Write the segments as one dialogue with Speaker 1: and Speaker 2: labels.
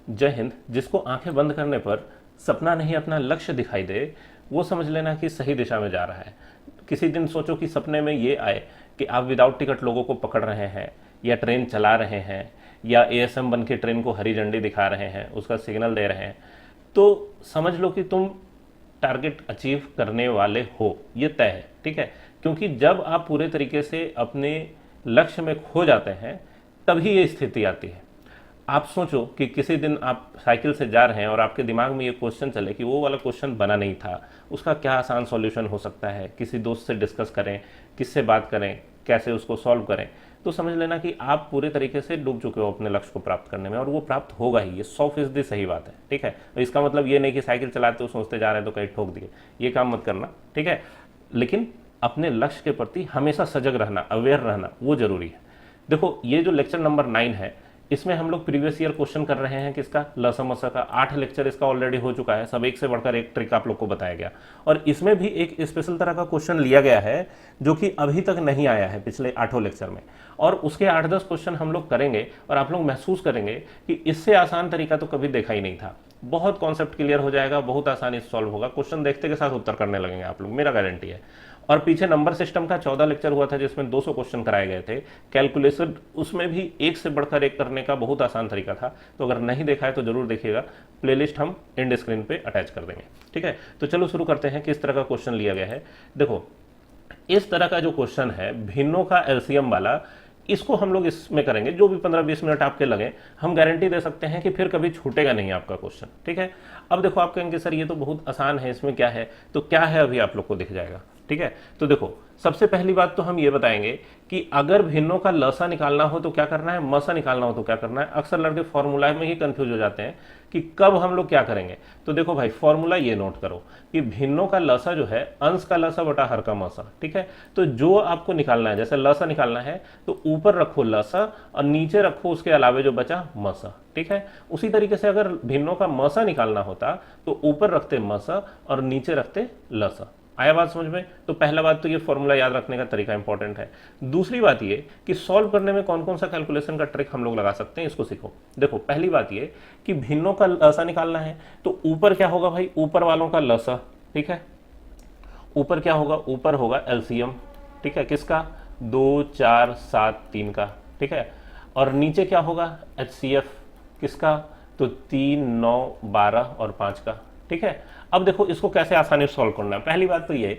Speaker 1: जय हिंद। जिसको आंखें बंद करने पर सपना नहीं अपना लक्ष्य दिखाई दे, वो समझ लेना कि सही दिशा में जा रहा है। किसी दिन सोचो कि सपने में ये आए कि आप विदाउट टिकट लोगों को पकड़ रहे हैं, या ट्रेन चला रहे हैं, या एएसएम बन के ट्रेन को हरी झंडी दिखा रहे हैं, उसका सिग्नल दे रहे हैं, तो समझ लो कि तुम टारगेट अचीव करने वाले हो, ये तय है। ठीक है, क्योंकि जब आप पूरे तरीके से अपने लक्ष्य में खो जाते हैं तभी ये स्थिति आती है। आप सोचो कि किसी दिन आप साइकिल से जा रहे हैं और आपके दिमाग में ये क्वेश्चन चले कि वो वाला क्वेश्चन बना नहीं था, उसका क्या आसान सॉल्यूशन हो सकता है, किसी दोस्त से डिस्कस करें, किससे बात करें, कैसे उसको सॉल्व करें, तो समझ लेना कि आप पूरे तरीके से डूब चुके हो अपने लक्ष्य को प्राप्त करने में, और वो प्राप्त होगा ही। ये 100% सही बात है। ठीक है, तो इसका मतलब ये नहीं कि साइकिल चलाते हो सोचते जा रहे हैं तो कहीं ठोक दिए, ये काम मत करना। ठीक है, लेकिन अपने लक्ष्य के प्रति हमेशा सजग रहना, अवेयर रहना, वो जरूरी है। देखो, ये जो लेक्चर नंबर 9 है, इसमें हम लोग प्रीवियस ईयर क्वेश्चन कर रहे हैं किसका, लसमसा का। 8 लेक्चर इसका ऑलरेडी हो चुका है, सब एक से बढ़कर एक ट्रिक आप लोग को बताया गया, और इसमें भी एक स्पेशल तरह का क्वेश्चन लिया गया है जो कि अभी तक नहीं आया है पिछले 8 लेक्चर में, और उसके 8-10 क्वेश्चन हम लोग करेंगे और आप लोग महसूस करेंगे कि इससे आसान तरीका तो कभी देखा ही नहीं था। बहुत कॉन्सेप्ट क्लियर हो जाएगा, बहुत आसानी से सॉल्व होगा, क्वेश्चन देखते के साथ उत्तर करने लगेंगे आप लोग, मेरा गारंटी है। और पीछे नंबर सिस्टम का 14 लेक्चर हुआ था जिसमें 200 क्वेश्चन कराए गए थे, कैलकुलेशन उसमें भी एक से बढ़कर एक करने का बहुत आसान तरीका था। तो अगर नहीं देखा है तो जरूर देखिएगा, प्लेलिस्ट हम एंड स्क्रीन पे अटैच कर देंगे। ठीक है, तो चलो शुरू करते हैं किस तरह का क्वेश्चन लिया गया है। देखो, इस तरह का जो क्वेश्चन है भिन्नों का एलसीएम वाला, इसको हम लोग इसमें करेंगे। जो भी 15-20 मिनट आपके लगे, हम गारंटी दे सकते हैं कि फिर कभी छूटेगा नहीं आपका क्वेश्चन। ठीक है, अब देखो, आप कहेंगे सर ये तो बहुत आसान है, इसमें क्या है, तो क्या है अभी आप लोग को दिख जाएगा। ठीक है, तो देखो, सबसे पहली बात तो हम ये बताएंगे कि अगर भिन्नों का लसा निकालना हो तो क्या करना है, मसा निकालना हो तो क्या करना है। अक्सर लड़के फॉर्मूला में ही कंफ्यूज हो जाते हैं कि कब हम लोग क्या करेंगे। तो देखो भाई, फॉर्मूला ये नोट करो कि भिन्नों का लसा जो है अंश का लसा बटा हर का मसा। ठीक है, तो जो आपको निकालना है, जैसे लसा निकालना है तो ऊपर रखो लसा और नीचे रखो उसके अलावे जो बचा मसा। ठीक है, उसी तरीके से अगर भिन्नों का मसा निकालना होता तो ऊपर रखते मसा और नीचे रखते लसा। आया बात समझ में। तो पहला बात तो ये फॉर्मूला याद रखने का तरीका इंपॉर्टेंट है। दूसरी बात ये कि सॉल्व करने में कौन कौन सा कैलकुलेशन का ट्रिक हम लोग लगा सकते हैं, इसको सीखो। देखो, पहली बात ये कि भिन्नों का लसा निकालना है तो ऊपर क्या होगा भाई, ऊपर वालों का लसा। ठीक है, ऊपर क्या होगा, ऊपर होगा एलसीएम। ठीक है, किसका, 2, 4, 7, 3 का। ठीक है, और नीचे क्या होगा, एचसीएफ, किसका, तो 3, 9, 12 और 5 का। ठीक है, अब देखो इसको कैसे आसानी से सॉल्व करना है। पहली बात तो ये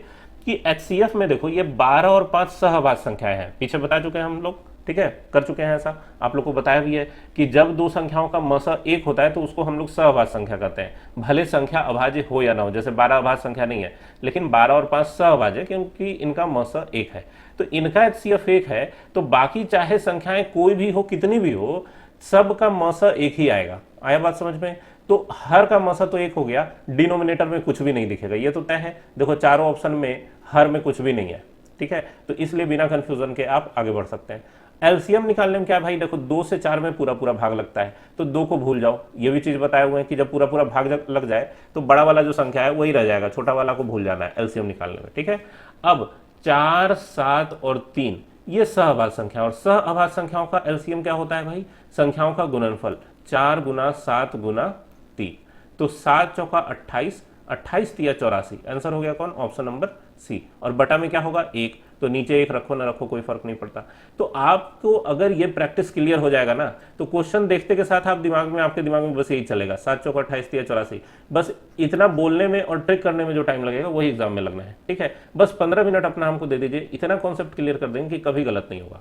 Speaker 1: कि एचसीएफ में देखो ये 12 और 5 सहभाज्य संख्याएं हैं, पीछे बता चुके हैं हम लोग। ठीक है, कर चुके हैं, ऐसा आप लोग को बताया भी है कि जब दो संख्याओं का मसा एक होता है तो उसको हम लोग सहभाज्य संख्या कहते हैं, भले संख्या अभाज्य हो या ना हो। जैसे 12 अभाज्य संख्या नहीं है, लेकिन 12 और 5 सहभाज्य, क्योंकि इनका मसा एक है। तो इनका एचसीएफ एक है, तो बाकी चाहे संख्याएं कोई भी हो, कितनी भी हो, सबका मसा एक ही आएगा। आया बात समझ में। तो हर का मसा तो एक हो गया, डिनोमिनेटर में कुछ भी नहीं दिखेगा, ये तो तय है। देखो, चारों ऑप्शन में हर में कुछ भी नहीं है। ठीक है, तो इसलिए बिना कंफ्यूजन के आप आगे बढ़ सकते हैं। एलसीएम निकालने में क्या भाई, देखो 2 से 4 में पूरा पूरा भाग लगता है, तो 2 को भूल जाओ। ये भी चीज बताए हुए हैं कि जब पूरा पूरा भाग लग जाए तो बड़ा वाला जो संख्या है वही रह जाएगा, छोटा वाला को भूल जाना है एलसीएम निकालने में। ठीक है, अब 4, 7 और 3 ये सहभाज्य संख्या, और सहभाज्य संख्याओं का एलसीएम क्या होता है भाई, संख्याओं का गुणनफल। 4 गुना 7 गुना 3, तो 7 चौका 28, 28 तिया 84। आंसर हो गया कौन, ऑप्शन नंबर सी। और बटा में क्या होगा, 1, तो नीचे 1 रखो ना रखो कोई फर्क नहीं पड़ता। तो आपको अगर ये प्रैक्टिस क्लियर हो जाएगा ना, तो क्वेश्चन देखते के साथ आप आपके दिमाग में बस यही चलेगा, 7 चौका 28 तिया 84। बस इतना बोलने में और ट्रिक करने में जो टाइम लगेगा वही एग्जाम में लगना है। ठीक है, बस 15 मिनट अपना हमको दे दीजिए, इतना कॉन्सेप्ट क्लियर कर देंगे कि कभी गलत नहीं होगा।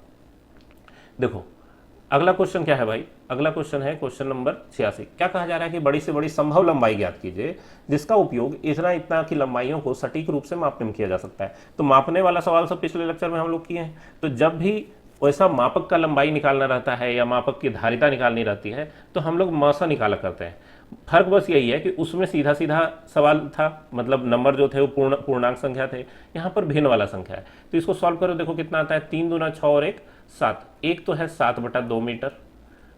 Speaker 1: देखो, अगला क्वेश्चन क्या है भाई, अगला क्वेश्चन है क्वेश्चन नंबर 86। क्या कहा जा रहा है कि बड़ी से बड़ी संभव लंबाई ज्ञात कीजिए जिसका उपयोग इतना इतना की लंबाइयों को सटीक रूप से मापने में किया जा सकता है। तो मापने वाला सवाल सब पिछले लेक्चर में हम लोग किए हैं। तो जब भी वैसा मापक का लंबाई निकालना रहता है या मापक की धारिता निकालनी रहती है तो हम लोग मसा निकाला करते हैं। फर्क बस यही है कि उसमें सीधा सीधा सवाल था, मतलब नंबर जो थे वो पूर्णांक संख्या थे, यहाँ पर भिन्न वाला संख्या है। तो इसको सॉल्व करो, देखो कितना आता है, 3 दूना 6 और 1 7। एक तो है 7/2 मीटर,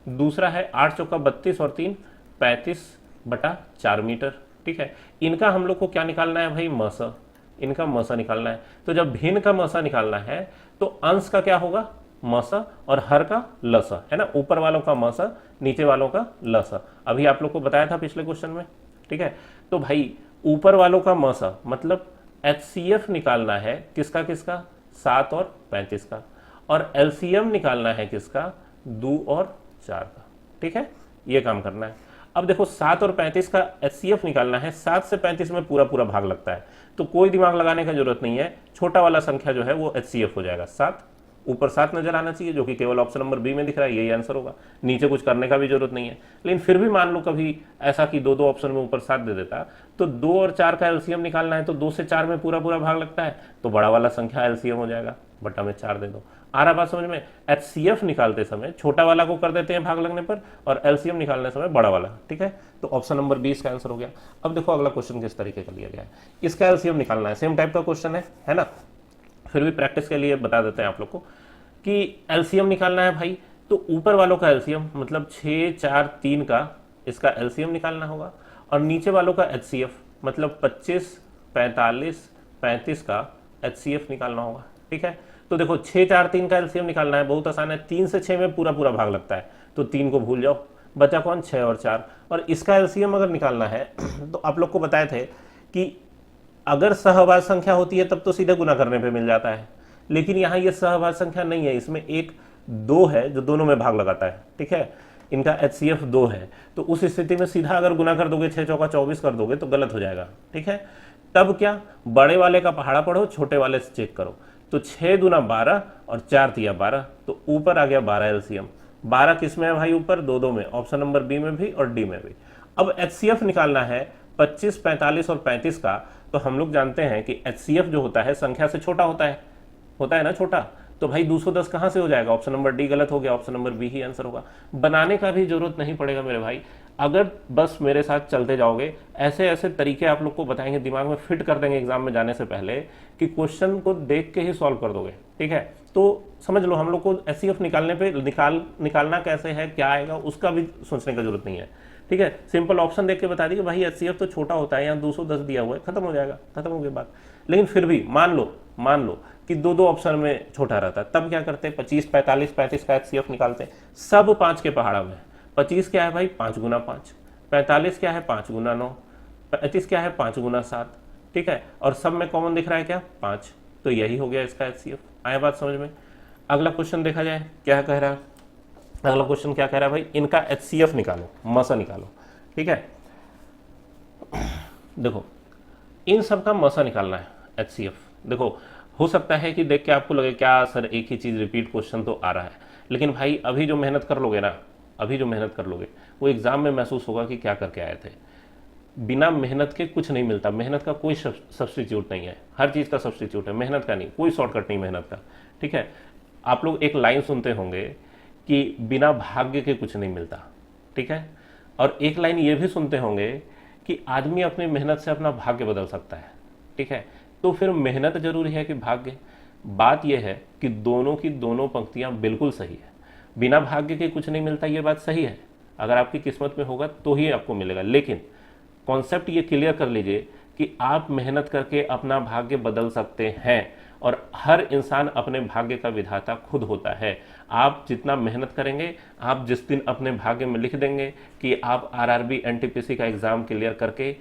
Speaker 1: दूसरा है 8 चौका 32 और 3 35/4 मीटर। ठीक है, इनका हम लोग को क्या निकालना है भाई, मसा, इनका मसा निकालना है। तो जब भिन्न का मसा निकालना है तो अंश का क्या होगा, मसा और हर का लसा, है ना, ऊपर वालों का मसा, नीचे वालों का लसा। अभी आप लोग को बताया था पिछले क्वेश्चन में, ठीक है। तो भाई ऊपर वालों का मसा मतलब HCF निकालना है किसका किसका, 7 और 35 का, और LCM निकालना है किसका, 2 और 4 का, ठीक है। ये काम करना है। अब देखो 7 और 35 का HCF निकालना है, 7 से 35 में पूरा पूरा भाग लगता है, तो कोई दिमाग लगाने का जरूरत नहीं है, छोटा वाला संख्या जो है वो HCF हो जाएगा 7। ऊपर 7 नजर आना चाहिए, जो कि केवल ऑप्शन नंबर बी में दिख रहा है, यही आंसर होगा। नीचे कुछ करने का भी जरूरत नहीं है। लेकिन फिर भी मान लो कभी ऐसा कि दो दो ऑप्शन में ऊपर 7 दे देता, तो 2 और 4 का LCM निकालना है, तो 2 से 4 में पूरा पूरा भाग लगता है, तो बड़ा वाला संख्या LCM हो जाएगा, बटा में 4 दे दो। आ रहा बात समझ में। HCF निकालते समय छोटा वाला को कर देते हैं भाग लगने पर, और LCM निकालने समय बड़ा वाला, ठीक है। तो ऑप्शन नंबर 20 का आंसर हो गया। अब देखो अगला क्वेश्चन किस तरीके का लिया गया है, इसका LCM निकालना है, सेम टाइप का क्वेश्चन है ना। फिर भी प्रैक्टिस के लिए बता देते हैं आप लोग को कि LCM निकालना है भाई, तो ऊपर वालों का LCM मतलब 6, 4, 3 का इसका LCM निकालना होगा, और नीचे वालों का HCF मतलब 25, 45, 35 का HCF निकालना होगा, ठीक है। तो देखो 6, 4, 3 का LCM निकालना है, बहुत आसान है। 3 से 6 में पूरा पूरा भाग लगता है, तो 3 को भूल जाओ, बचा कौन, 6 और 4। और इसका LCM अगर निकालना है तो आप लोग को बताए थे कि अगर सहभाज्य संख्या होती है तब तो सीधे गुना करने पे मिल जाता है, लेकिन यहाँ ये सहभाज्य संख्या नहीं है, इसमें एक 2 है जो दोनों में भाग लगाता है, ठीक है। इनका HCF 2 है, तो उस स्थिति में सीधा अगर गुना कर दोगे, 6 चौका 24 कर दोगे तो गलत हो जाएगा, ठीक है। तब क्या, बड़े वाले का पहाड़ा पढ़ो, छोटे वाले से चेक करो। तो 6 दूना 12 और 4 तिया 12, तो ऊपर आ गया 12 LCM। 12 किस में है भाई, ऊपर 2 में, ऑप्शन नंबर बी में भी और डी में भी। अब HCF निकालना है 25, 45 और 35 का, तो हम लोग जानते हैं कि HCF जो होता है संख्या से छोटा होता है ना छोटा, तो भाई 210 कहां से हो जाएगा, ऑप्शन नंबर डी गलत हो गया, ऑप्शन नंबर बी ही आंसर होगा। बनाने का भी जरूरत नहीं पड़ेगा मेरे भाई, अगर बस मेरे साथ चलते जाओगे, ऐसे ऐसे तरीके आप लोग को बताएंगे, दिमाग में फिट कर देंगे एग्जाम में जाने से पहले, कि क्वेश्चन को देख के ही सॉल्व कर दोगे, ठीक है। तो समझ लो हम लोग को HCF निकालने पे निकालना कैसे है, क्या आएगा, उसका भी सोचने की जरूरत नहीं है, ठीक है। सिंपल ऑप्शन देख के बता दी कि भाई HCF तो छोटा होता है, यहाँ 210 दिया हुआ है, खत्म हो जाएगा, खत्म हो गई बात। लेकिन फिर भी मान लो कि दो ऑप्शन में छोटा रहता है, तब क्या करते हैं, 25, 45, 35 का HCF निकालते हैं, सब 5 के पहाड़ा में। 25 क्या है भाई, 5 गुना 5, 45 क्या है, 5 गुना 9, 35 क्या है, 5 गुना 7, ठीक है। और सब में कॉमन दिख रहा है क्या, 5, तो यही हो गया इसका HCF। आया बात समझ में। अगला क्वेश्चन देखा जाए क्या कह रहा है, अगला क्वेश्चन क्या कह रहा है भाई, इनका HCF निकालो, मसा निकालो, ठीक है। देखो इन सब का मसा निकालना है, HCF। देखो हो सकता है कि देख के आपको लगे क्या सर एक ही चीज रिपीट क्वेश्चन तो आ रहा है, लेकिन भाई अभी जो मेहनत कर लोगे ना, अभी जो मेहनत कर लोगे वो एग्जाम में महसूस होगा कि क्या करके आए थे। बिना मेहनत के कुछ नहीं मिलता, मेहनत का कोई सब्स्टिट्यूट नहीं है, हर चीज का सब्स्टिट्यूट है, मेहनत का नहीं, कोई शॉर्टकट नहीं मेहनत का, ठीक है। आप लोग एक लाइन सुनते होंगे कि बिना भाग्य के कुछ नहीं मिलता, ठीक है। और एक लाइन ये भी सुनते होंगे कि आदमी अपनी मेहनत से अपना भाग्य बदल सकता है, ठीक है। तो फिर मेहनत जरूरी है कि भाग्य। बात यह है कि दोनों की दोनों पंक्तियां बिल्कुल सही है, बिना भाग्य के कुछ नहीं मिलता, ये बात सही है। अगर आपकी किस्मत में होगा तो ही आपको मिलेगा, लेकिन कॉन्सेप्ट ये क्लियर कर लीजिए कि आप मेहनत करके अपना भाग्य बदल सकते हैं, और हर इंसान अपने भाग्य का विधाता खुद होता है। आप जितना मेहनत करेंगे, आप जिस दिन अपने भाग्य में लिख देंगे कि आप RRB NTPC का एग्जाम क्लियर करके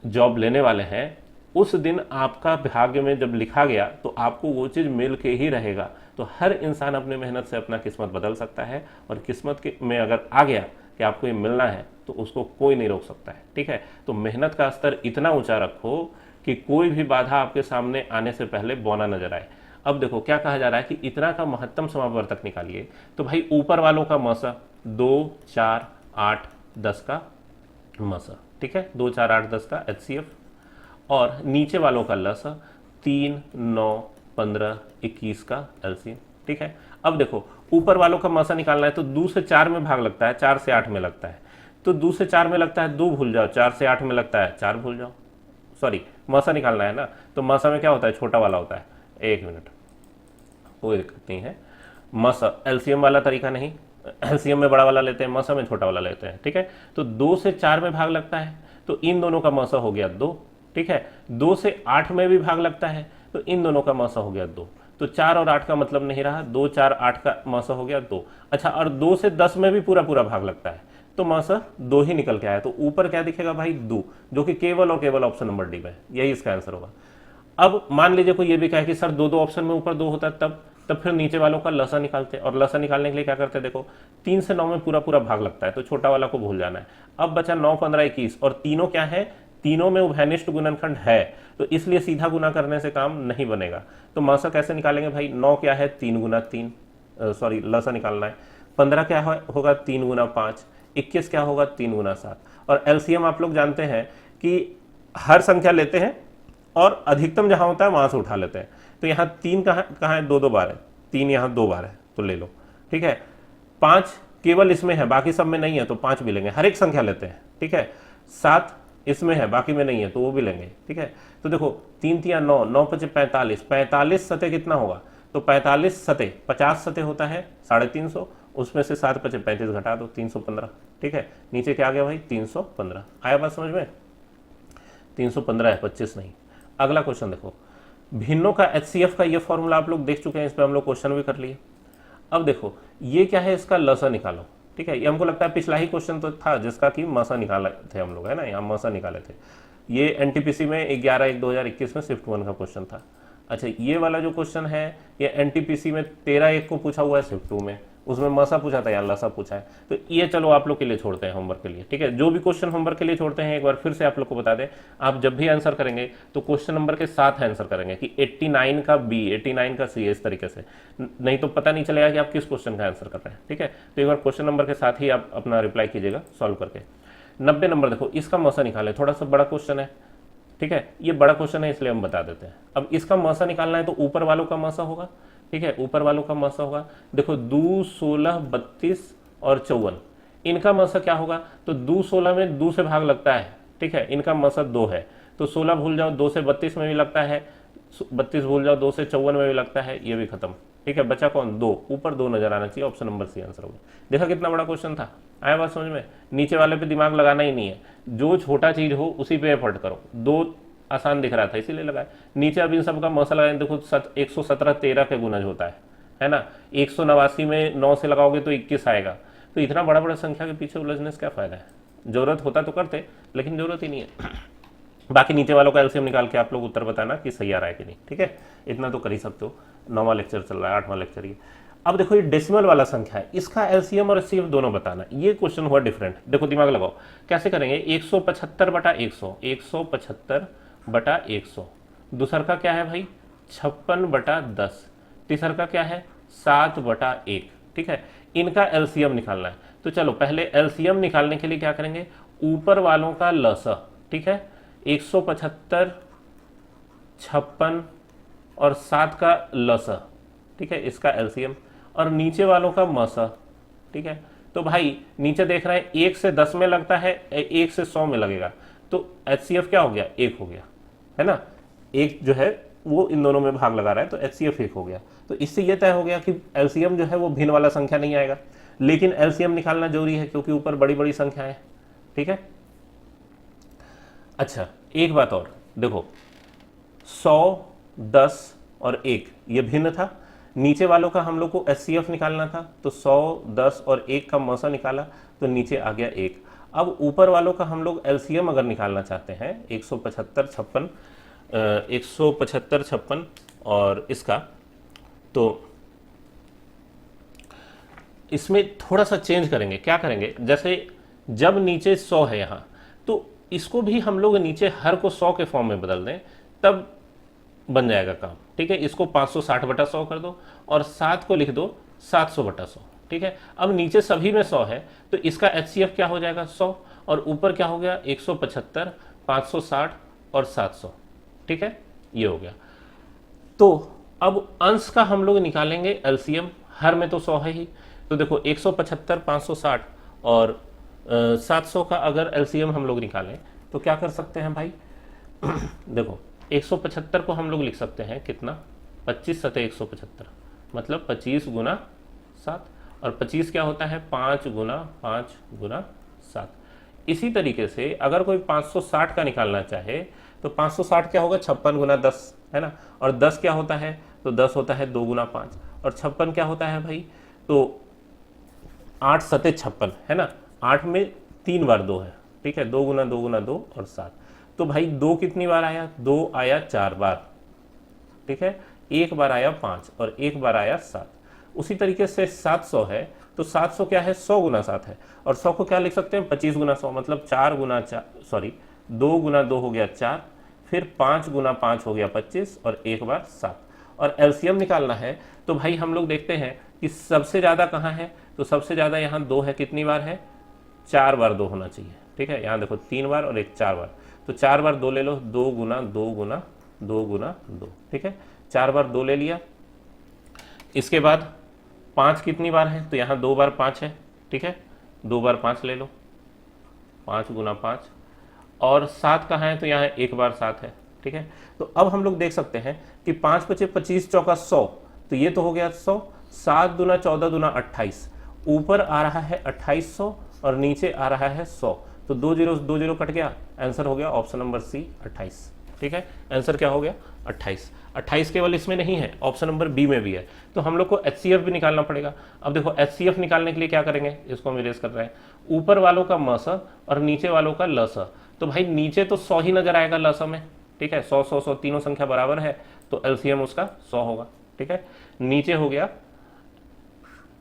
Speaker 1: जॉब लेने वाले हैं, उस दिन आपका भाग्य में जब लिखा गया तो आपको वो चीज़ मिल के ही रहेगा। तो हर इंसान अपने मेहनत से अपना किस्मत बदल सकता है, और किस्मत के में अगर आ गया कि आपको ये मिलना है तो उसको कोई नहीं रोक सकता है, ठीक है। तो मेहनत का स्तर इतना ऊंचा रखो कि कोई भी बाधा आपके सामने आने से पहले बौना नजर आए। अब देखो क्या कहा जा रहा है कि इतना का महत्तम समावर्तक निकालिए, तो भाई ऊपर वालों का मसा 2, 4, 8, 10 का मसा, ठीक है, 2, 4, 8, 10 का HCF, और नीचे वालों का लसा 3, 9, 15, 21 का LCM, ठीक है। अब देखो ऊपर वालों का मसा निकालना है, तो 2 से 4 में भाग लगता है, 4 से 8 में लगता है, तो 2 से 4 में लगता है 2 भूल जाओ, 4 से 8 में लगता है 4 भूल जाओ, सॉरी मसा निकालना है ना, तो मसा में क्या होता है, छोटा वाला होता है। एक मिनट, कोई दिक्कत नहीं है, मसा LCM वाला तरीका नहीं, LCM में बड़ा वाला लेते हैं, मसा में छोटा वाला लेते हैं, ठीक है। तो 2 से 4 में भाग लगता है, तो इन दोनों का मसा हो गया 2, ठीक है। 2 से 8 में भी भाग लगता है, तो इन दोनों का मसा हो गया 2। तो 4 और 8 का मतलब नहीं रहा, 2 4 8 का मौसा हो गया 2। अच्छा, और 2 से 10 में भी पूरा पूरा भाग लगता है, तो मौसा 2 ही निकल के आया, तो ऊपर क्या दिखेगा भाई 2, जो कि केवल और केवल ऑप्शन नंबर डी में है, यही इसका आंसर होगा। अब मान लीजिए कोई ये भी कहे कि सर दो दो ऑप्शन में ऊपर 2 होता है, तब फिर नीचे वालों का लसा निकालते, और लसा निकालने के लिए क्या करते हैं, देखो 3 से 9 में पूरा पूरा भाग लगता है, तो छोटा वाला को भूल जाना है। अब बचा 9 15 21, और तीनों क्या है, तीनों में उभयनिष्ठ गुणनखंड है, तो इसलिए सीधा गुना करने से काम नहीं बनेगा। तो मौसा कैसे निकालेंगे भाई, 9 क्या है 3 गुना 3, सॉरी लसा निकालना है। 15 क्या होगा 3 गुना 5, 21 क्या होगा 3 गुना 7। और एलसीएम आप लोग जानते हैं कि हर संख्या लेते हैं और अधिकतम जहां होता है वहां से उठा लेते हैं। तो यहाँ 3 कहाँ है, 2 2 बार है, 3 यहाँ 2 बार है, तो ले लो, ठीक है। 5 केवल इसमें है, बाकी सब में नहीं है, तो 5 भी लेंगे, हर एक संख्या लेते हैं, ठीक है। 7 इसमें है, बाकी में नहीं है, तो वो भी लेंगे, ठीक है। तो देखो 3 3 9, 9 5 45, 45 सतह कितना होगा, तो 45 सतह 50 सतह होता है 350, उसमें से 7 5 35 घटा दो 315, ठीक है। नीचे क्या आ गया भाई 315, आया बात समझ में, 315 है 25 नहीं। अगला क्वेश्चन देखो, भिन्नों का एचसीएफ का ये फॉर्मूला आप लोग देख चुके हैं, इस पर हम लोग क्वेश्चन भी कर लिए। अब देखो ये क्या है, इसका लसा निकालो, ठीक है। ये हमको लगता है पिछला ही क्वेश्चन तो था जिसका कि मसा निकाले थे हम लोग, है ना, यहाँ मसा निकाले थे। ये एनटीपीसी में 11/1/2021 में शिफ्ट 1 का क्वेश्चन था। अच्छा, ये वाला जो क्वेश्चन है ये एनटीपीसी में 13/1 को पूछा हुआ है शिफ्ट 2 में, उसमें मसा पूछा था या लसा पूछा है। तो ये चलो आप लोग के लिए छोड़ते हैं होमवर्क के लिए, ठीक है। जो भी क्वेश्चन होमवर्क के लिए छोड़ते हैं, एक बार फिर से आप लोग को बता दें, आप जब भी आंसर करेंगे तो क्वेश्चन नंबर के साथ आंसर करेंगे कि 89 का बी, 89 का सी, इस तरीके से, नहीं तो पता नहीं चलेगा कि आप किस क्वेश्चन का आंसर कर रहे हैं, ठीक है। तो एक बार क्वेश्चन नंबर के साथ ही आप अपना रिप्लाई कीजिएगा सॉल्व करके। 90 नंबर देखो, इसका मसा निकाले, थोड़ा सा बड़ा क्वेश्चन है, ठीक है। ये बड़ा क्वेश्चन है इसलिए हम बता देते हैं। अब इसका मसा निकालना है तो ऊपर वालों का मसा होगा, ठीक है, ऊपर वालों का मसा होगा। देखो 2 16 32 और 54, इनका मसा क्या होगा, तो 2 16 में 2 से भाग लगता है, ठीक है, इनका मसा 2 है, तो 16 भूल जाओ, 2 से 32 में भी लगता है, 32 भूल जाओ, 2 से 54 में भी लगता है, ये भी खत्म, ठीक है। बचा कौन, 2, ऊपर 2 नजर आना चाहिए, ऑप्शन नंबर सी आंसर होगा। देखा कितना बड़ा क्वेश्चन था, आया बात समझ में। नीचे वाले पे दिमाग लगाना ही नहीं है, जो छोटा चीज हो उसी पे एफर्ट करो। 2 आसान दिख रहा था इसीलिए लगाया। नीचे अब इन सब का मौसा लगाए, देखो 117 13 के गुणज होता है ना। 189 में 9 से लगाओगे तो 21 आएगा। तो इतना बड़ा बड़ा संख्या के पीछे उलझने से क्या फायदा है, जरूरत होता तो करते, लेकिन जरूरत ही नहीं है। बाकी नीचे वालों का एलसीएम निकाल के आप लोग उत्तर बताना कि सही आ रहा है कि नहीं, ठीक है। इतना तो कर ही सकते हो, 9वां लेक्चर चल रहा है, 8वां लेक्चर ये। अब देखो ये डेसिमल वाला संख्या है, इसका एलसीएम और एचसीएफ दोनों बताना। ये क्वेश्चन हुआ डिफरेंट, देखो दिमाग लगाओ कैसे करेंगे। 175 बटा 100, 175 बटा 100। दूसर का क्या है भाई 56 बटा 10। तीसर का क्या है 7 बटा 1, ठीक है। इनका एलसीएम निकालना है, तो चलो पहले एलसीएम निकालने के लिए क्या करेंगे, ऊपर वालों का लसा, ठीक है। 175 56 और 7 का लसा, ठीक है, इसका एलसीएम, और नीचे वालों का मसा, ठीक है। तो भाई नीचे देख रहे हैं 1 से 10 में लगता है, 1 से 100 में लगेगा, तो एचसीएफ क्या हो गया 1 हो गया, है ना। 1 जो है वो इन दोनों में भाग लगा रहा है, तो एचसीएफ 1 हो गया। तो इससे ये तय हो गया कि एलसीएम जो है वो भिन्न वाला संख्या नहीं आएगा, लेकिन एलसीएम निकालना जरूरी है क्योंकि ऊपर बड़ी बड़ी संख्याएं, ठीक है। अच्छा एक बात और देखो, 100 10 और 1 ये भिन्न था, नीचे वालों का हम लोग को एचसीएफ निकालना था, तो 100 10 और 1 का मौसा निकाला तो नीचे आ गया 1। अब ऊपर वालों का हम लोग एलसीएम अगर निकालना चाहते हैं 175 56 और इसका, तो इसमें थोड़ा सा चेंज करेंगे। क्या करेंगे, जैसे जब नीचे 100 है यहाँ, तो इसको भी हम लोग नीचे हर को 100 के फॉर्म में बदल दें, तब बन जाएगा काम, ठीक है। इसको 560 बटा 100 कर दो और 7 को लिख दो 700 बटा 100, ठीक है। अब नीचे सभी में 100 है, तो इसका एचसीएफ क्या हो जाएगा 100, और ऊपर क्या हो गया 175 560 और 700, ठीक है, ये हो गया। तो अब अंश का हम लोग निकालेंगे एलसीएम, हर में तो 100 है ही, तो देखो 175 560 और 700 का अगर एलसीएम हम लोग निकालें तो क्या कर सकते हैं भाई देखो 175 को हम लोग लिख सकते हैं कितना, 25 सतह 175, मतलब 25 गुना 7, और 25 क्या होता है 5 गुना 5 गुना 7। इसी तरीके से अगर कोई 560 का निकालना चाहे तो 560 क्या होगा 56 गुना 10, है ना, और 10 क्या होता है, तो तो 10 होता है 2 गुना 5, और 56 क्या होता है भाई, तो 8 सते 56 है ना, 8 में 3 बार 2 है, ठीक है, 2 गुना 2 गुना 2 और 7। तो भाई 2 कितनी बार आया, 2 आया 4 बार, ठीक है, एक बार आया 5 और एक बार आया 7। उसी तरीके से 700 है, तो 700 क्या है, 100 गुना 7 है, और 100 को क्या लिख सकते हैं, 25 गुना 100, मतलब 4 गुना 4, सॉरी 2 गुना 2 हो गया 4, फिर 5 गुना 5 हो गया 25, और एक बार 7। और एलसीएम निकालना है तो भाई हम लोग देखते हैं कि सबसे ज़्यादा कहाँ है, तो सबसे ज़्यादा यहाँ 2 है, कितनी बार है, 4 बार 2 होना चाहिए, ठीक है, यहाँ देखो 3 बार और एक 4 बार, तो 4 बार 2 ले लो, 2 गुना 2 गुना 2 गुना 2, ठीक है, 4 बार 2 ले लिया। इसके बाद 5 कितनी बार है, तो यहाँ 2 बार 5 है, ठीक है, 2 बार 5 ले लो, 5 गुना 5, और 7 कहाँ है, तो यहाँ 1 बार 7 है, ठीक है। तो अब हम लोग देख सकते हैं कि 5 पचे 25 चौका 100, तो ये तो हो गया 100, 7 दूना 14 दूना 28, ऊपर आ रहा है 2800 और नीचे आ रहा है 100, तो 2 जीरो कट गया, आंसर हो गया ऑप्शन नंबर सी 28, ठीक है, आंसर क्या हो गया 28। 28 केवल इसमें नहीं है, ऑप्शन नंबर बी में भी है, तो हम लोग को एचसीएफ भी निकालना पड़ेगा। अब देखो एचसीएफ निकालने के लिए क्या करेंगे, इसको हम इरेज कर रहे हैं, ऊपर वालों का मस और नीचे वालों का लस, तो भाई नीचे तो 100 ही नजर आएगा लस में, ठीक है, 100 100 100 तीनों संख्या बराबर है, तो एलसीएम उसका 100 होगा, ठीक है, नीचे हो गया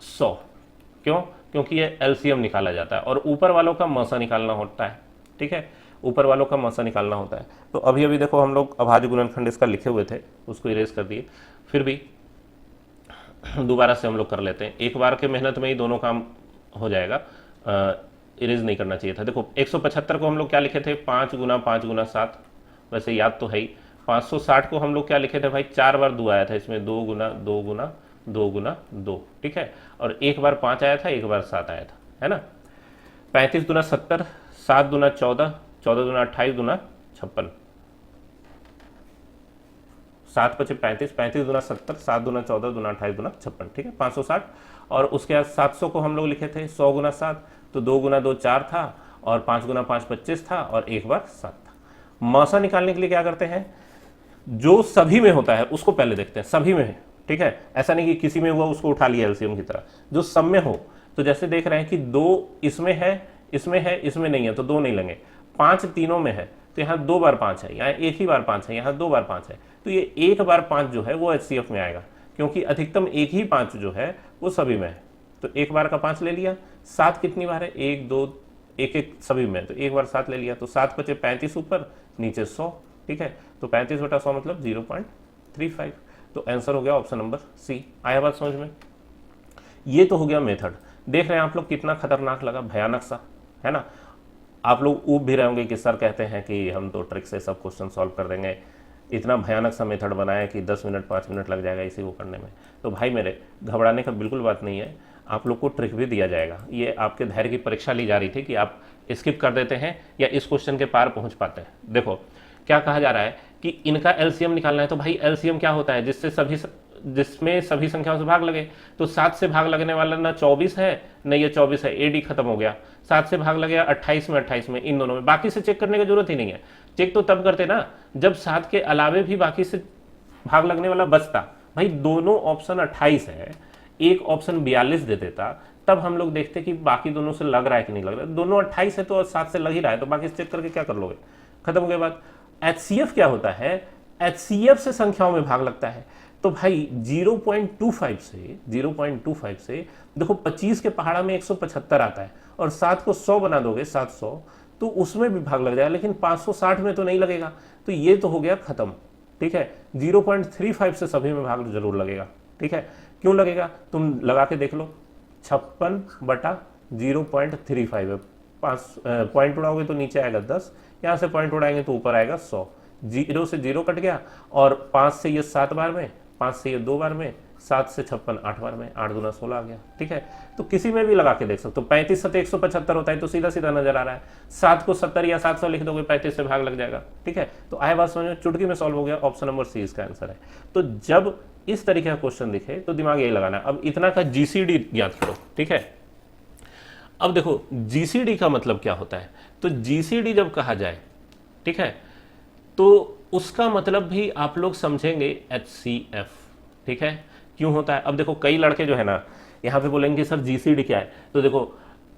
Speaker 1: 100, क्यों, क्योंकि ये एलसीएम निकाला जाता है, और ऊपर वालों का मसा निकालना होता है, ठीक है, ऊपर वालों का मसा निकालना होता है। तो अभी अभी देखो हम लोग अभाज्य गुणनखंड इसका लिखे हुए थे, उसको इरेज कर दिए, फिर भी दोबारा से हम लोग कर लेते हैं, एक बार के मेहनत में ही दोनों काम हो जाएगा, इरेज नहीं करना चाहिए था। देखो 175 को हम लोग क्या लिखे थे, 5 गुना 5 गुना 7, वैसे याद तो है ही। 560 को हम लोग क्या लिखे थे भाई, 4 बार 2 आया था इसमें, 2 गुना 2 गुना 2 गुना 2, ठीक है, और एक बार 5 आया था, एक बार 7 आया था, है ना। 35 दुना 70, 7 दुना 14, 14 दुना 28 दुना 56, 7 पचे 35, 35 दुना 70, 7 दुना 14 दुना 28 दुना 56, ठीक है, 560। और उसके बाद 700 को हम लोग लिखे थे 100 गुना 7, तो 2 गुना 2 4 था, और 5 गुना 5 25 था, और एक बार 7 था। मौसा निकालने के लिए क्या करते हैं, जो सभी में होता है उसको पहले देखते हैं, सभी में है, ठीक है, ऐसा नहीं कि किसी में हुआ उसको उठा लिया एलसीएम की तरह, जो सब में हो। तो जैसे देख रहे हैं कि 2 इसमें है, इसमें है, इसमें नहीं है, तो 2 नहीं लेंगे। 5 तीनों में है, तो यहाँ 2 बार 5 है, यहाँ एक ही बार 5 है, यहाँ 2 बार 5 है, तो ये 1 बार 5 जो है वो एचसीएफ में आएगा, क्योंकि अधिकतम एक ही 5 जो है वो सभी में है, तो 1 बार का 5 ले लिया। 7 कितनी बार है, 1 2 1 1 सभी में, तो 1 बार 7 ले लिया, तो 7 बचे 35 ऊपर, नीचे 100, ठीक है, तो 35 बटा 100 मतलब 0.35, तो आंसर हो गया ऑप्शन नंबर सी। आया बात समझ में। ये तो हो गया मेथड। देख रहे हैं आप लोग कितना खतरनाक लगा, भयानक सा, है ना। आप लोग ऊब भी रहे होंगे कि सर कहते हैं कि हम तो ट्रिक से सब क्वेश्चन सॉल्व कर देंगे, इतना भयानक सा मेथड बनाया कि 10 मिनट 5 मिनट लग जाएगा इसी को करने में। तो भाई मेरे घबराने का बिल्कुल बात नहीं है, आप लोग को ट्रिक भी दिया जाएगा। ये आपके धैर्य की परीक्षा ली जा रही थी कि आप स्किप कर देते हैं या इस क्वेश्चन के पार पहुंच पाते हैं। देखो क्या कहा जा रहा है कि इनका एलसीएम निकालना है, तो भाई एलसीएम क्या होता है, जिसमें सभी संख्याओं से भाग लगे। तो 7 से भाग लगने वाला ना 24 है न ये 24 है, एडी खत्म हो गया। 7 से भाग लगे 28 में, 28 में, इन दोनों में, बाकी से चेक करने की जरूरत ही नहीं है। चेक तो तब करते ना जब 7 के अलावे भी बाकी से भाग लगने वाला बचता। भाई दोनों ऑप्शन 28 है, एक ऑप्शन 42 दे देता, तब हम लोग देखते कि बाकी दोनों से लग रहा है कि नहीं लग रहा है। दोनों 28 है तो 7 से लग ही रहा है, तो बाकी से चेक करके क्या कर लोगे, खत्म हो गया बात। एचसीएफ क्या होता है, एचसीएफ से संख्याओं में भाग लगता है। तो भाई 0.25 से देखो 25 के पहाड़ा में 175 आता है, और 7 को 100 बना दोगे 700, तो उसमें भी भाग लग जाएगा, लेकिन 560 में तो नहीं लगेगा। तो ये तो हो गया खत्म, ठीक है। 0.35 से सभी में भाग जरूर लगेगा, ठीक है। क्यों लगेगा, तुम लगा के देख लो, 56 बटा 0.35 है, 5 पॉइंट उड़ाओगे तो नीचे आएगा 10, यहाँ से पॉइंट उड़ाएंगे तो ऊपर आएगा 100। 0 से 0 कट गया, और 5 से ये 7 बार में, 5 से ये 2 बार में, 7 से 56 8 बार में, 8 दूना 16 आ गया, ठीक है। तो किसी में भी लगा के देख सकते हो। 35 सते 175 होता है, तो सीधा सीधा नजर आ रहा है। 7 को 70 या 700 लिख दोगे, 35 से भाग लग जाएगा, ठीक है। तो आए बात समझ में, चुटकी में सॉल्व हो गया, ऑप्शन नंबर सी इसका आंसर है। तो जब इस तरीके का क्वेश्चन दिखे तो दिमाग यही लगाना है। अब इतना का जीसीडी याद करो, ठीक है। अब देखो जीसीडी का मतलब क्या होता है, तो जीसीडी जब कहा जाए, ठीक है, तो उसका मतलब भी आप लोग समझेंगे एचसीएफ, ठीक है, क्यों होता है? अब देखो कई लड़के जो है ना यहाँ पे बोलेंगे सर जीसीडी क्या है, तो देखो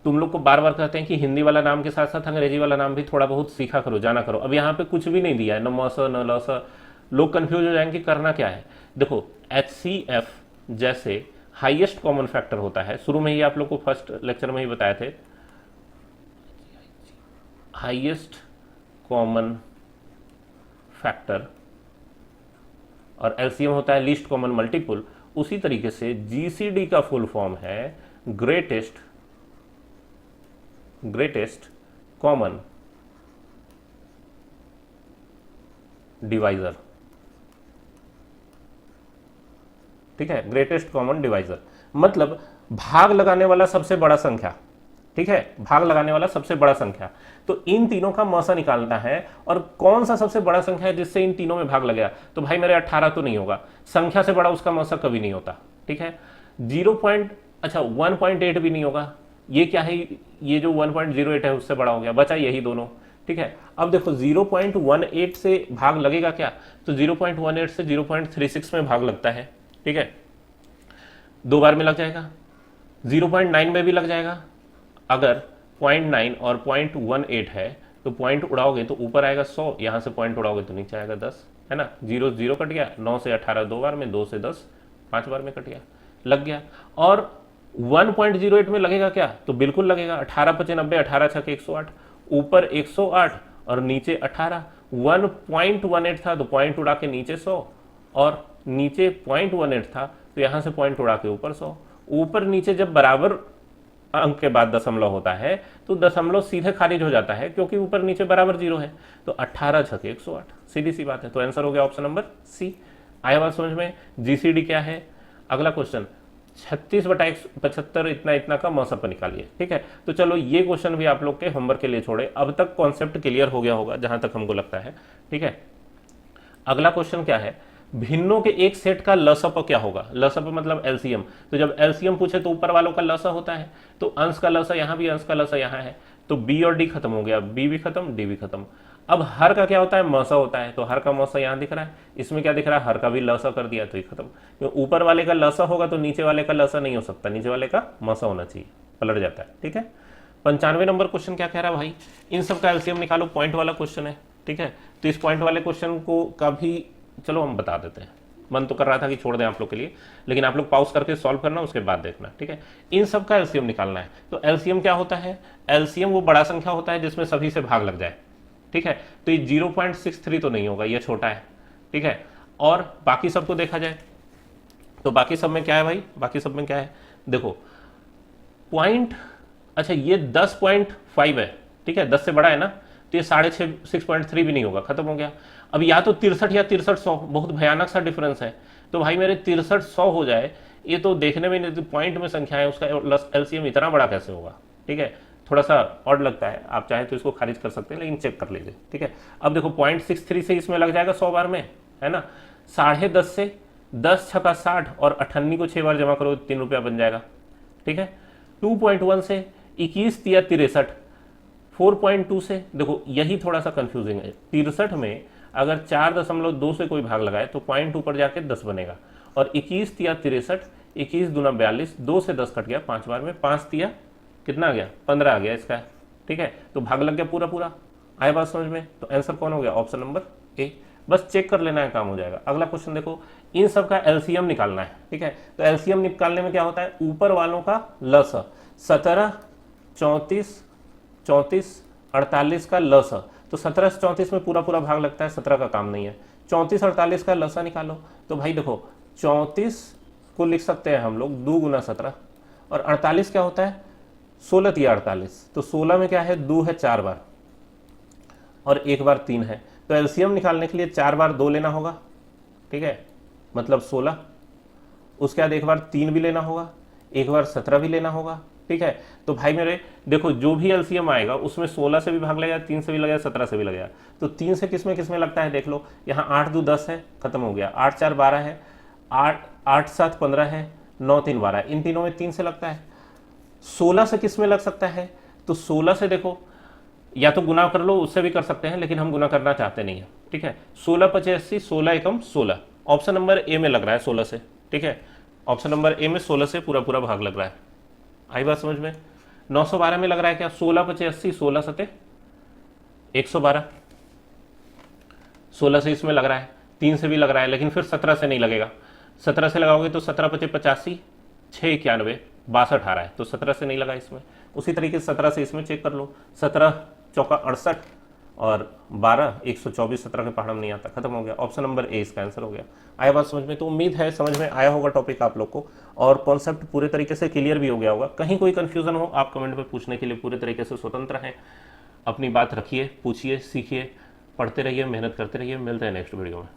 Speaker 1: तुम लोग को बार बार कहते हैं कि हिंदी वाला नाम के साथ साथ अंग्रेजी वाला नाम भी थोड़ा बहुत सीखा करो, जाना करो। अब यहाँ पे कुछ भी नहीं दिया है, न म स न ल स, लोग कंफ्यूज हो जाएंगे करना क्या है। देखो HCF जैसे हाईएस्ट कॉमन फैक्टर होता है, शुरू में ही आप लोग को फर्स्ट लेक्चर में ही बताए थे, हाईएस्ट कॉमन फैक्टर, और एलसीएम होता है लीस्ट कॉमन मल्टीपल। उसी तरीके से जीसीडी का फुल फॉर्म है ग्रेटेस्ट कॉमन डिवाइजर। ठीक है, ग्रेटेस्ट कॉमन डिवाइजर मतलब भाग लगाने वाला सबसे बड़ा संख्या। ठीक है, भाग लगाने वाला सबसे बड़ा संख्या। तो इन तीनों का मौसा निकालना है, और कौन सा सबसे बड़ा संख्या है जिससे इन तीनों में भाग लगेगा। तो भाई मेरे 18 तो नहीं होगा, संख्या से बड़ा उसका मौसा कभी नहीं होता। ठीक है, 1.8 भी नहीं होगा। ये क्या है, ये जो 1.08 है उससे बड़ा हो गया, बचा यही दोनों। ठीक है, अब देखो 0.18 से भाग लगेगा क्या, तो 0.18 से 0.36 में भाग लगता है। ठीक है, 2 बार में लग जाएगा, 0.9 में भी लग जाएगा। अगर 0.9 और 0.18 है तो पॉइंट उड़ाओगे तो ऊपर आएगा 100, यहां से पॉइंट उड़ाओगे तो नीचे आएगा 10, है ना। 0 0 कट गया, 9 से 18 2 बार में, 2 से 10 5 बार में कट गया, लग गया। और 1.08 में लगेगा क्या, तो बिल्कुल लगेगा। 18 5 90, 18 6 108, ऊपर 108 और नीचे 18। 1.18 था तो पॉइंट उड़ा के नीचे 100, और नीचे 0.18 था तो यहां से पॉइंट उड़ा के ऊपर 100। ऊपर नीचे जब बराबर अंक के बाद दशमलव होता है तो दशमलव सीधे खारिज हो जाता है, क्योंकि ऊपर नीचे बराबर 0 है। तो 18 6 108, सीधी सी बात है। तो आंसर हो गया ऑप्शन नंबर सी। आया बात समझ में? जीसीडी क्या है? अगला क्वेश्चन 36/75 इतना इतना का मौसम निकालिए। ठीक है, तो चलो ये क्वेश्चन भी आप लोग के होमवर्क के लिए छोड़े, अब तक कॉन्सेप्ट क्लियर हो गया होगा जहां तक हमको लगता है। ठीक है, अगला क्वेश्चन क्या है, भिन्नों के एक सेट का लसअप क्या होगा। लसअप मतलब एलसीएम। तो जब एलसीएम पूछे तो ऊपर वालों का लसा होता है, तो अंश का लसा यहाँ भी, अंश का लसा यहाँ है, तो बी और डी खत्म हो गया, बी भी खत्म, डी भी खत्म। अब हर का क्या होता है, मौसा होता है, तो हर का मौसा यहाँ दिख रहा है, इसमें क्या दिख रहा है, हर का भी लसा कर दिया तो ये खत्म। तो ऊपर वाले का लसा होगा तो नीचे वाले का लसा नहीं हो सकता, नीचे वाले का मौसा होना चाहिए, पलट जाता है। ठीक है, 95 नंबर क्वेश्चन क्या कह रहा है भाई, इन सब का एलसीएम निकालो, पॉइंट वाला क्वेश्चन है। ठीक है, तो इस पॉइंट वाले क्वेश्चन को कभी चलो हम बता देते हैं, मन तो कर रहा था कि छोड़ दें आप लोग के लिए, लेकिन आप लोग पॉज करके सॉल्व करना, उसके बाद देखना। ठीक है, इन सब का एलसीएम निकालना है। तो एलसीएम क्या होता है, एलसीएम वो बड़ा संख्या होता है जिसमें सभी से भाग लग जाए। ठीक है, तो ये 0.63 तो नहीं होगा, ये छोटा है। ठीक है, और बाकी सबको देखा जाए तो बाकी सब में क्या है भाई, बाकी सब में क्या है, देखो पॉइंट, अच्छा ये 10.5 है। ठीक है, 10 से बड़ा है ना, तो ये 6.3 भी नहीं होगा, खत्म हो गया। अब या तो 63 या 6300, बहुत भयानक सा डिफरेंस है। तो भाई मेरे 6300 हो जाए, ये तो देखने में पॉइंट में संख्या है, उसका एलसीएम इतना बड़ा कैसे होगा। ठीक है, थोड़ा सा ऑड लगता है, आप चाहे तो इसको खारिज कर सकते हैं, लेकिन चेक कर लीजिए। ठीक है, अब देखो 0.63 से इसमें लग जाएगा 100 बार में, है ना। 10.5 से 10 छका 60 और 98 को 6 बार जमा करो, 3 रुपया बन जाएगा। ठीक है, 2.1 से 21 या 63, 4.2 से देखो यही थोड़ा सा कंफ्यूजिंग है। 63 में अगर 4.2 से कोई भाग लगाए तो पॉइंट ऊपर जाके 10 बनेगा, और 21 या 63, 21 दूना 42, 2 से 10 कट गया 5 बार में, 5 तिया कितना आ गया, 15 आ गया इसका। ठीक है, तो भाग लग गया पूरा पूरा। आए बात समझ में? तो आंसर कौन हो गया, ऑप्शन नंबर ए। बस चेक कर लेना है, काम हो जाएगा। अगला क्वेश्चन देखो, इन सब का एलसीएम निकालना है। ठीक है, तो एलसीएम निकालने में क्या होता है, ऊपर वालों का लस 17 34 34 48 का लस, तो 17 से 34 में पूरा पूरा भाग लगता है, 17 का काम नहीं है। 34 48 का लसा निकालो, तो भाई देखो 34 को लिख सकते हैं हम लोग 2 गुना 17, और 48 क्या होता है, 16 तिया 48, तो 16 में क्या है, 2 है 4 बार और 1 बार 3 है। तो एलसीएम निकालने के लिए 4 बार 2 लेना होगा। ठीक है, मतलब 16, उसके बाद 1 बार 3 भी लेना होगा, 1 बार 17 भी लेना होगा। ठीक है, तो भाई मेरे देखो जो भी एलसीएम आएगा उसमें 16 से भी भाग लगेगा, 3 से भी लगेगा, 17 से भी लगेगा। तो 3 से किसमें किसमें लगता है देख लो, यहाँ 8 2 10 है, खत्म हो गया। 8 4 12 है, 8 7 15 है, 9 3 12, इन तीनों में 3 से लगता है। 16 से किस में लग सकता है, तो 16 से देखो या तो गुना कर लो, उससे भी कर सकते हैं, लेकिन हम गुना करना चाहते नहीं है। ठीक है, 16 25 80, 16 एकम 16, ऑप्शन नंबर ए में लग रहा है 16 से। ठीक है। ऑप्शन नंबर ए में 16 से पूरा पूरा भाग लग रहा है। आई बात समझ में? 912 में लग रहा है क्या? 16 × 5 = 80, 16 × 7 = 112। 16 से इसमें लग रहा है, 3 से भी लग रहा है, लेकिन फिर 17 से नहीं लगेगा। 17 से लगाओगे तो 17 × 5 = 85, 6 × 91 62 आ रहा है, तो 17 से नहीं लगा इसमें। उसी तरीके से 17 से इसमें चेक कर लो, 17 चौका 68 और 12 124, 17 के पहाड़ में नहीं आता, खत्म हो गया। ऑप्शन नंबर ए इसका आंसर हो गया। आया बात समझ में? तो उम्मीद है समझ में आया होगा टॉपिक आप लोग को, और कॉन्सेप्ट पूरे तरीके से क्लियर भी हो गया होगा। कहीं कोई कंफ्यूजन हो आप कमेंट में पूछने के लिए पूरे तरीके से स्वतंत्र हैं। अपनी बात रखिए, पूछिए, सीखिए, पढ़ते रहिए, मेहनत करते रहिए। मिलते हैं नेक्स्ट वीडियो में।